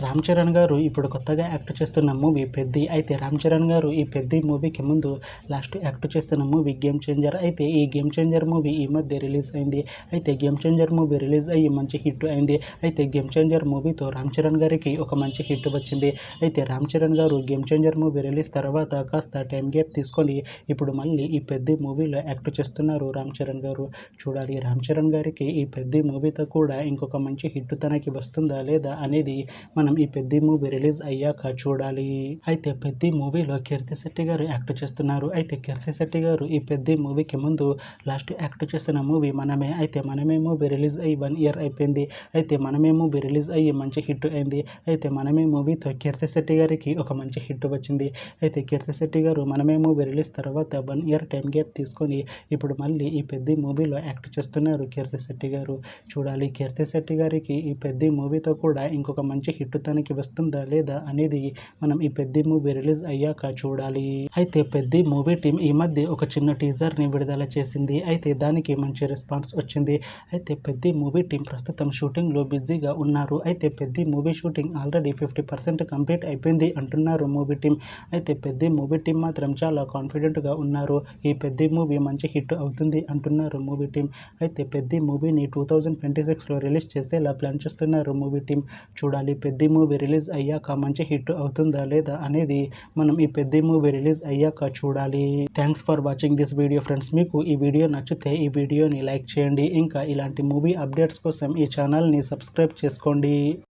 రామ్ చరణ్ గారు ఇప్పుడు కొత్తగా యాక్ట్ చేస్తున్న మూవీ పెద్ది. అయితే రామ్ చరణ్ గారు ఈ పెద్ది మూవీకి ముందు లాస్ట్ యాక్ట్ చేస్తున్న మూవీ గేమ్ చేంజర్. అయితే ఈ గేమ్ చేంజర్ మూవీ ఈ మధ్య రిలీజ్ అయింది. అయితే గేమ్ చేంజర్ మూవీ రిలీజ్ అయ్యి మంచి హిట్ అయింది. అయితే గేమ్ చేంజర్ మూవీతో రామ్ చరణ్ గారికి ఒక మంచి హిట్ వచ్చింది. అయితే రామ్ చరణ్ గారు గేమ్ చేంజర్ మూవీ రిలీజ్ తర్వాత కాస్త టైం గ్యాప్ తీసుకొని ఇప్పుడు మళ్ళీ ఈ పెద్ది మూవీలో యాక్ట్ చేస్తున్నారు రామ్ చరణ్ గారు. చూడాలి రామ్ చరణ్ గారికి ఈ పెద్ది మూవీతో కూడా ఇంకొక మంచి హిట్ తనకి వస్తుందా లేదా అనేది మనం ఈ పెద్ది మూవీ రిలీజ్ అయ్యాక చూడాలి. అయితే పెద్ది మూవీలో కీర్తి శెట్టి గారు యాక్ట్ చేస్తున్నారు. అయితే కీర్తి శెట్టి గారు ఈ పెద్ది మూవీకి ముందు లాస్ట్ యాక్ట్ చేసిన మూవీ మనమే. అయితే మనమే మూవీ రిలీజ్ అయ్యి 1 ఇయర్ అయిపోయింది. అయితే మనమే మూవీ రిలీజ్ అయ్యి మంచి హిట్ అయింది. అయితే మనమే మూవీతో కీర్తి శెట్టి గారికి ఒక మంచి హిట్ వచ్చింది. అయితే కీర్తి శెట్టి గారు మనమే మూవీ రిలీజ్ తర్వాత 1 ఇయర్ టైం గ్యాప్ తీసుకొని ఇప్పుడు మళ్ళీ ఈ పెద్ది మూవీలో యాక్ట్ చేస్తున్నారు కీర్తి శెట్టి గారు. చూడాలి కీర్తి శెట్టి గారికి ఈ పెద్ది మూవీతో కూడా ఇంకొక మంచి హిట్ తనకి వస్తుందా లేదా అనేది మనం ఈ పెద్ది మూవీ రిలీజ్ అయ్యాక చూడాలి. అయితే పెద్ది మూవీ టీం ఈ మధ్య ఒక చిన్న టీజర్ని విడుదల చేసింది. అయితే దానికి మంచి రెస్పాన్స్ వచ్చింది. అయితే పెద్ది మూవీ టీం ప్రస్తుతం షూటింగ్లో బిజీగా ఉన్నారు. అయితే Peddi movie shooting already 50% complete అయిపోయింది అంటున్నారు మూవీ టీం. అయితే పెద్ది మూవీ టీం మాత్రం చాలా కాన్ఫిడెంట్గా ఉన్నారు. ఈ పెద్ది మూవీ మంచి హిట్ అవుతుంది అంటున్నారు మూవీ టీం. అయితే పెద్ది మూవీని 2026లో రిలీజ్ చేసేలా ప్లాన్ చేస్తున్నారు మూవీ టీం. చూడాలి పెద్ది మూవీ రిలీజ్ అయ్యాక మంచి హిట్ అవుతుందా లేదా అనేది మనం ఈ పెద్ది మూవీ రిలీజ్ అయ్యాక చూడాలి. Thanks for watching this video friends. మీకు ఈ వీడియో నచ్చితే ఈ వీడియోని లైక్ చేయండి. ఇంకా ఇలాంటి మూవీ అప్డేట్స్ కోసం ఈ ఛానల్ని సబ్స్క్రైబ్ చేసుకోండి.